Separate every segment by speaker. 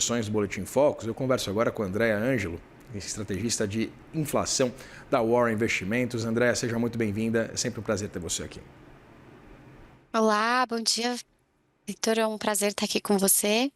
Speaker 1: Do Boletim Focus. Eu converso agora com a Andréa Ângelo, estrategista de inflação da Warren Investimentos. Andréa, seja muito bem-vinda. É sempre um prazer ter você aqui.
Speaker 2: Olá, bom dia, Victor. É um prazer estar aqui com você.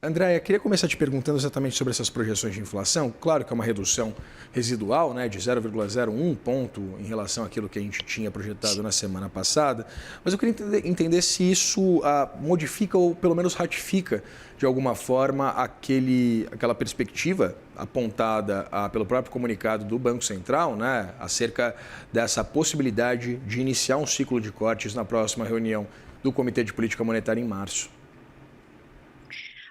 Speaker 1: Andréa, queria começar te perguntando exatamente sobre essas projeções de inflação. Claro que é uma redução residual, né, de 0,01 ponto em relação àquilo que a gente tinha projetado na semana passada, mas eu queria entender se isso modifica ou pelo menos ratifica de alguma forma aquela perspectiva apontada pelo próprio comunicado do Banco Central, né, acerca dessa possibilidade de iniciar um ciclo de cortes na próxima reunião do Comitê de Política Monetária em março.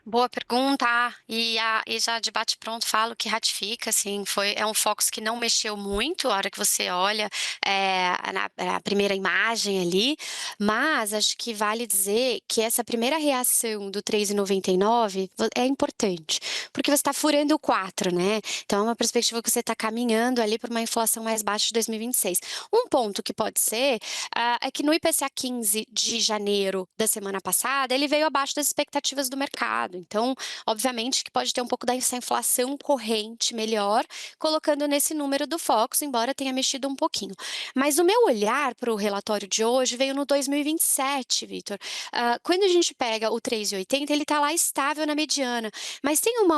Speaker 2: Boa pergunta. E já de bate-pronto falo que ratifica, assim, é um Focus que não mexeu muito a hora que você olha na primeira imagem ali, mas acho que vale dizer que essa primeira reação do 3,99 é importante, porque você está furando o 4, né? Então é uma perspectiva que você está caminhando ali para uma inflação mais baixa de 2026. Um ponto que pode ser é que no IPCA 15 de janeiro da semana passada, ele veio abaixo das expectativas do mercado. Então, obviamente que pode ter um pouco dessa inflação corrente melhor, colocando nesse número do Focus, embora tenha mexido um pouquinho. Mas o meu olhar para o relatório de hoje veio no 2027, Vitor. Quando a gente pega o 3,80, ele está lá estável na mediana. Mas tem um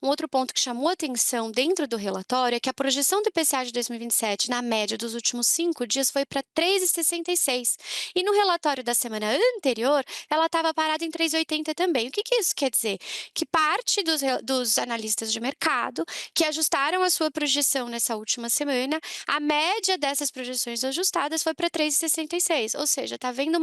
Speaker 2: outro ponto que chamou atenção dentro do relatório, é que a projeção do IPCA de 2027, na média dos últimos 5 dias, foi para 3,66. E no relatório da semana anterior, ela estava parada em 3,80 também. O que isso quer dizer? Que parte dos analistas de mercado que ajustaram a sua projeção nessa última semana, a média dessas projeções ajustadas foi para 3,66, ou seja, está havendo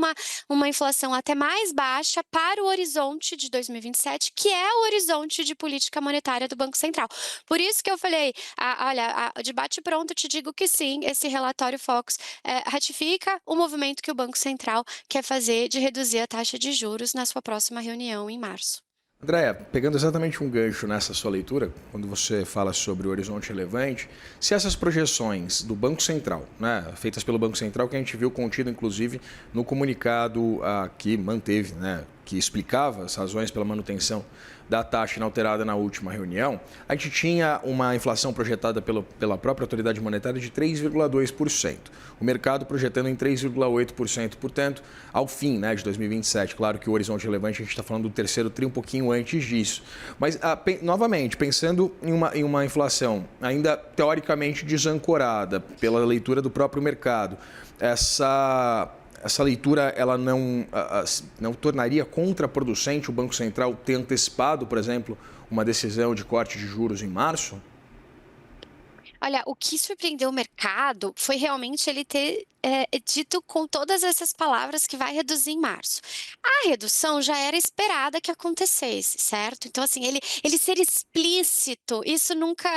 Speaker 2: uma inflação até mais baixa para o horizonte de 2027, que é o horizonte de política monetária do Banco Central. Por isso que eu falei, olha, de bate-pronto te digo que sim, esse relatório Focus ratifica o movimento que o Banco Central quer fazer de reduzir a taxa de juros na sua próxima reunião em março.
Speaker 1: Andréa, pegando exatamente um gancho nessa sua leitura, quando você fala sobre o horizonte relevante, se essas projeções do Banco Central, né, feitas pelo Banco Central, que a gente viu contido inclusive no comunicado que manteve, né, que explicava as razões pela manutenção da taxa inalterada na última reunião, a gente tinha uma inflação projetada pela própria autoridade monetária de 3,2%. O mercado projetando em 3,8%, portanto, ao fim, né, de 2027. Claro que o horizonte relevante, a gente está falando do terceiro tri um pouquinho antes disso. Mas, novamente, pensando em uma inflação ainda teoricamente desancorada pela leitura do próprio mercado, essa leitura ela não tornaria contraproducente o Banco Central ter antecipado, por exemplo, uma decisão de corte de juros em março?
Speaker 2: Olha, o que surpreendeu o mercado foi realmente ele ter dito com todas essas palavras que vai reduzir em março. A redução já era esperada que acontecesse, certo? Então, assim, ele ser explícito, isso nunca,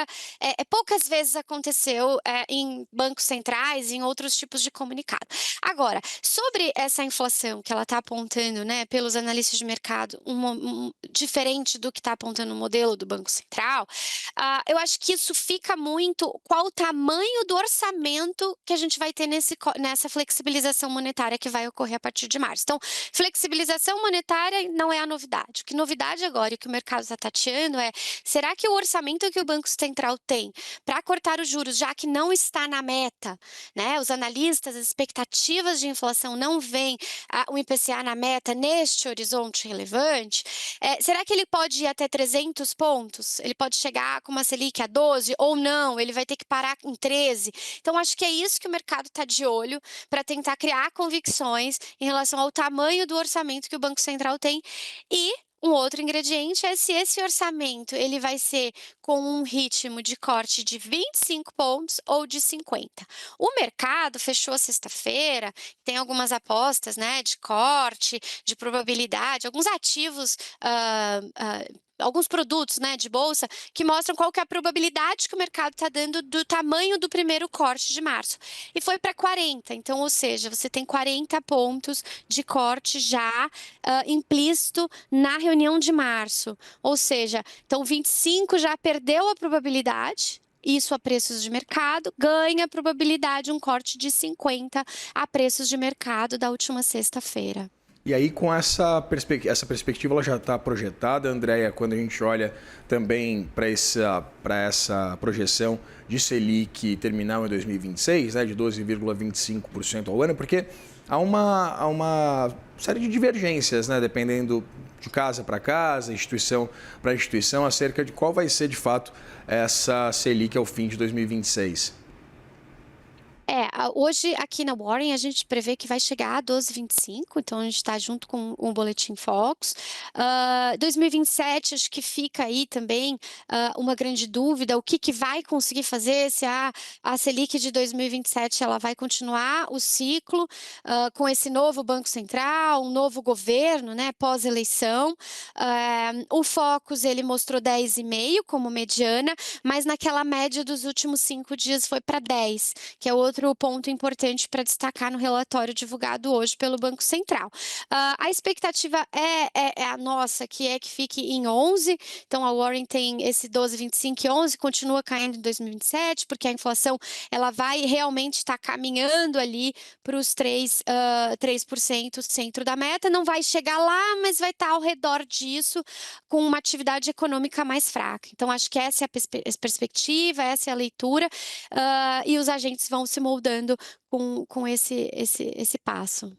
Speaker 2: poucas vezes aconteceu em bancos centrais e em outros tipos de comunicado. Agora, sobre essa inflação que ela está apontando, né, pelos analistas de mercado, diferente do que está apontando o modelo do Banco Central, eu acho que isso fica muito qual o tamanho do orçamento que a gente vai ter nessa flexibilização monetária que vai ocorrer a partir de março. Então, flexibilização monetária não é a novidade. O que novidade agora e o que o mercado está tateando é: será que o orçamento que o Banco Central tem para cortar os juros, já que não está na meta, né? Os analistas, as expectativas de inflação não veem o IPCA na meta neste horizonte relevante, será que ele pode ir até 300 pontos? Ele pode chegar com uma Selic a 12 ou não? Ele vai ter que parar em 13? Então, acho que é isso que o mercado está de olho para tentar criar convicções em relação ao tamanho do orçamento que o Banco Central tem. E um outro ingrediente é se esse orçamento ele vai ser com um ritmo de corte de 25 pontos ou de 50. O mercado fechou a sexta-feira, tem algumas apostas, né, de corte, de probabilidade, alguns ativos, alguns produtos, né, de bolsa, que mostram qual que é a probabilidade que o mercado está dando do tamanho do primeiro corte de março. E foi para 40, então, ou seja, você tem 40 pontos de corte já implícito na reunião de março. Ou seja, então 25 já perdeu a probabilidade, isso a preços de mercado, ganha a probabilidade um corte de 50 a preços de mercado da última sexta-feira.
Speaker 1: E aí, com essa perspectiva, ela já está projetada, Andréia, quando a gente olha também para essa projeção de Selic terminal em 2026, né, de 12,25% ao ano, porque há uma série de divergências, né, dependendo de casa para casa, instituição para instituição, acerca de qual vai ser, de fato, essa Selic ao fim de 2026.
Speaker 2: Hoje aqui na Warren a gente prevê que vai chegar a 12,25, então a gente está junto com o Boletim Focus. 2027 acho que fica aí também uma grande dúvida, o que vai conseguir fazer, se a Selic de 2027 ela vai continuar o ciclo com esse novo Banco Central, um novo governo, né, pós-eleição. O Focus ele mostrou 10,5 como mediana, mas naquela média dos últimos 5 dias foi para 10, que é outro ponto importante para destacar no relatório divulgado hoje pelo Banco Central. A expectativa é a nossa, que é que fique em 11, então a Warren tem esse 12,25 e 11, continua caindo em 2027, porque a inflação ela vai realmente estar caminhando ali para os 3%, centro da meta, não vai chegar lá, mas vai estar ao redor disso, com uma atividade econômica mais fraca. Então, acho que essa é a perspectiva, essa é a leitura, e os agentes vão se moldando com esse passo.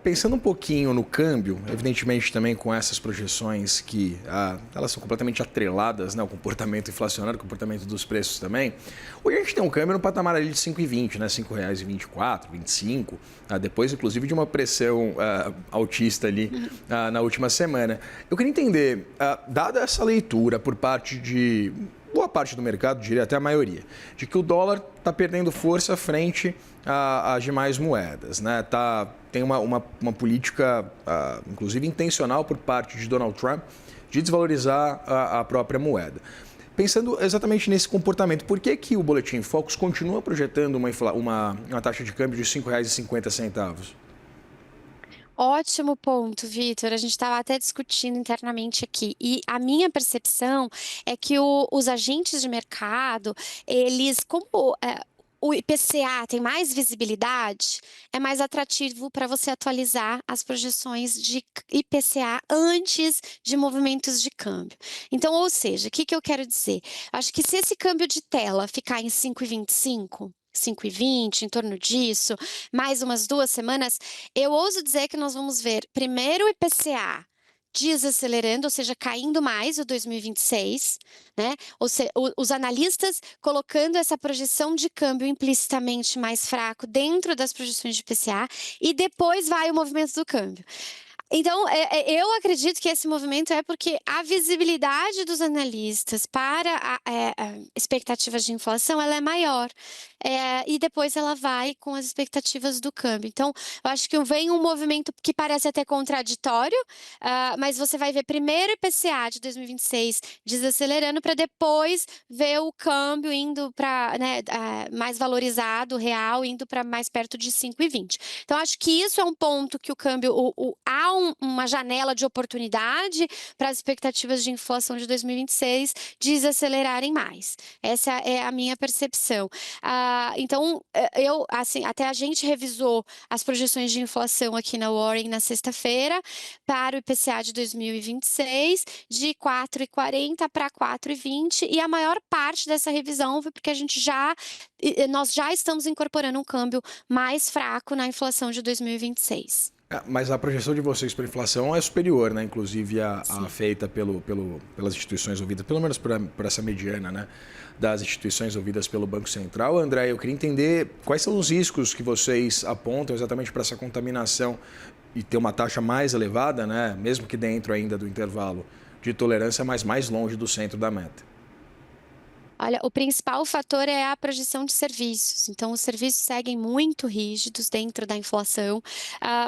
Speaker 1: Pensando um pouquinho no câmbio, evidentemente também com essas projeções que elas são completamente atreladas, né, ao comportamento inflacionário, ao comportamento dos preços também. Hoje a gente tem um câmbio no patamar ali de 5,20, né, R$ 5,24, 25, depois inclusive de uma pressão altista ali na última semana. Eu queria entender, dada essa leitura por parte de boa parte do mercado, diria até a maioria, de que o dólar está perdendo força frente às demais moedas, né? Tem uma política, inclusive intencional por parte de Donald Trump, de desvalorizar a própria moeda. Pensando exatamente nesse comportamento, por que o Boletim Focus continua projetando uma taxa de câmbio de R$ 5,50?
Speaker 2: Ótimo ponto, Vitor. A gente estava até discutindo internamente aqui. E a minha percepção é que os agentes de mercado, eles, como o IPCA tem mais visibilidade, é mais atrativo para você atualizar as projeções de IPCA antes de movimentos de câmbio. Então, ou seja, o que eu quero dizer? Acho que se esse câmbio de tela ficar em 5,25, 5,20, em torno disso, mais umas 2 semanas, eu ouso dizer que nós vamos ver primeiro o IPCA desacelerando, ou seja, caindo mais o 2026, né? Os analistas colocando essa projeção de câmbio implicitamente mais fraco dentro das projeções de IPCA, e depois vai o movimento do câmbio. Então, eu acredito que esse movimento é porque a visibilidade dos analistas para expectativas de inflação ela é maior, e depois ela vai com as expectativas do câmbio. Então, eu acho que vem um movimento que parece até contraditório, mas você vai ver primeiro o IPCA de 2026 desacelerando para depois ver o câmbio indo para, né, mais valorizado, real, indo para mais perto de 5,20. Então, acho que isso é um ponto que o câmbio, há uma janela de oportunidade para as expectativas de inflação de 2026 desacelerarem mais. Essa é a minha percepção. Então, assim, até a gente revisou as projeções de inflação aqui na Warren na sexta-feira para o IPCA de 2026, de 4,40 para 4,20, e a maior parte dessa revisão foi porque nós já estamos incorporando um câmbio mais fraco na inflação de 2026.
Speaker 1: Mas a projeção de vocês para a inflação é superior, né? Inclusive a feita pelas instituições ouvidas, pelo menos por essa mediana, né? Das instituições ouvidas pelo Banco Central. André, eu queria entender quais são os riscos que vocês apontam exatamente para essa contaminação e ter uma taxa mais elevada, né? Mesmo que dentro ainda do intervalo de tolerância, mas mais longe do centro da meta.
Speaker 2: Olha, o principal fator é a projeção de serviços. Então, os serviços seguem muito rígidos dentro da inflação,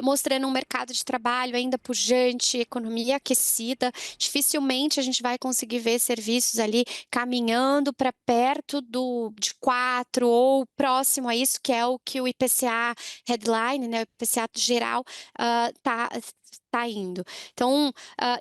Speaker 2: mostrando um mercado de trabalho ainda pujante, economia aquecida. Dificilmente a gente vai conseguir ver serviços ali caminhando para perto de 4 ou próximo a isso, que é o que o IPCA headline, né, o IPCA geral, está indo. Então,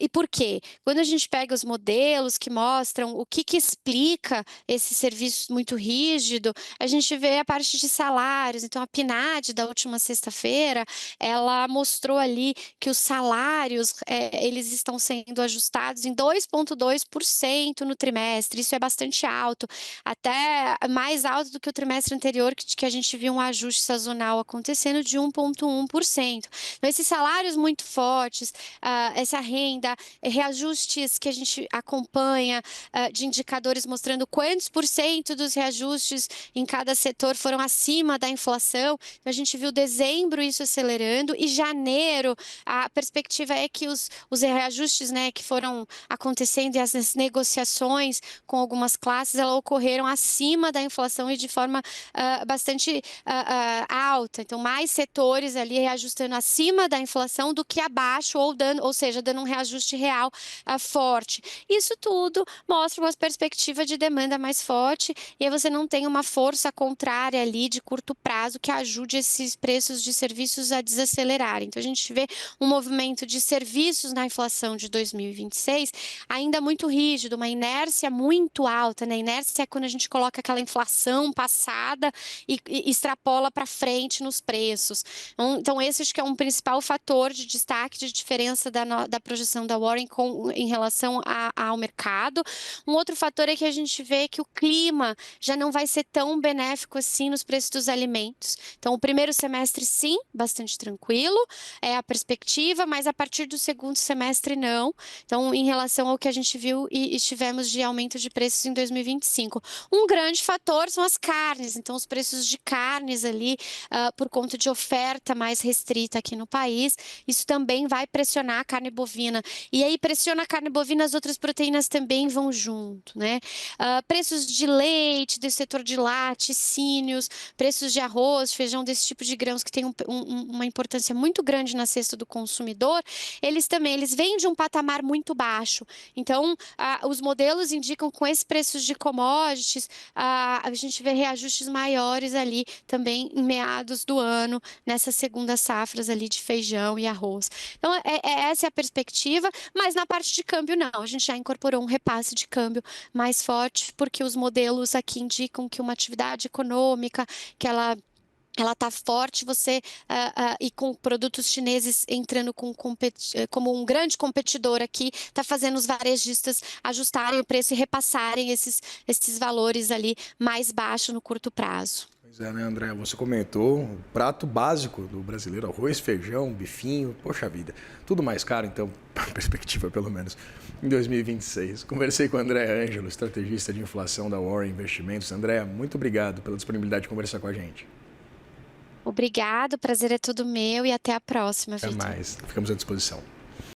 Speaker 2: e por quê? Quando a gente pega os modelos que mostram o que explica esse serviço muito rígido, a gente vê a parte de salários. Então, a PNAD da última sexta-feira, ela mostrou ali que os salários, eles estão sendo ajustados em 2,2% no trimestre. Isso é bastante alto, até mais alto do que o trimestre anterior, que a gente viu um ajuste sazonal acontecendo de 1,1%. Então, esses salários muito fortes, essa renda, reajustes que a gente acompanha, de indicadores mostrando quantos por cento dos reajustes em cada setor foram acima da inflação. Então, a gente viu dezembro isso acelerando, e janeiro a perspectiva é que os reajustes, né, que foram acontecendo, e as negociações com algumas classes, elas ocorreram acima da inflação e de forma bastante alta. Então, mais setores ali reajustando acima da inflação do que abaixo, ou seja, dando um reajuste real forte. Isso tudo mostra uma perspectiva de demanda mais forte, e aí você não tem uma força contrária ali de curto prazo que ajude esses preços de serviços a desacelerarem. Então, a gente vê um movimento de serviços na inflação de 2026 ainda muito rígido, uma inércia muito alta, né? Inércia é quando a gente coloca aquela inflação passada e extrapola para frente nos preços. Então, esse acho que é um principal fator de destaque, de diferença da projeção da Warren em relação ao mercado. Um outro fator é que a gente vê que o clima já não vai ser tão benéfico assim nos preços dos alimentos. Então, o primeiro semestre, sim, bastante tranquilo, é a perspectiva, mas a partir do segundo semestre, não. Então, em relação ao que a gente viu e tivemos de aumento de preços em 2025. Um grande fator são as carnes. Então, os preços de carnes ali, por conta de oferta mais restrita aqui no país, isso também vai pressionar a carne bovina. E aí, pressiona a carne bovina, as outras proteínas também vão junto, né? Preços de leite, do setor de laticínios, preços de arroz, feijão, desse tipo de grãos que tem uma importância muito grande na cesta do consumidor, eles vêm de um patamar muito baixo. Então, os modelos indicam que com esses preços de commodities, a gente vê reajustes maiores ali também em meados do ano, nessas segundas safras ali de feijão e arroz. Então, essa é a perspectiva, mas na parte de câmbio, não. A gente já incorporou um repasse de câmbio mais forte, porque os modelos aqui indicam que uma atividade econômica, que ela está forte, e com produtos chineses entrando como um grande competidor aqui, está fazendo os varejistas ajustarem o preço e repassarem esses valores ali mais baixos no curto prazo.
Speaker 1: Pois é, né, André? Você comentou o prato básico do brasileiro: arroz, feijão, bifinho, poxa vida. Tudo mais caro, então, perspectiva pelo menos, em 2026. Conversei com o André Ângelo, estrategista de inflação da Warren Investimentos. André, muito obrigado pela disponibilidade de conversar com a gente.
Speaker 2: Obrigado, o prazer é todo meu, e até a próxima,
Speaker 1: Até
Speaker 2: Vitor.
Speaker 1: mais. Ficamos à disposição.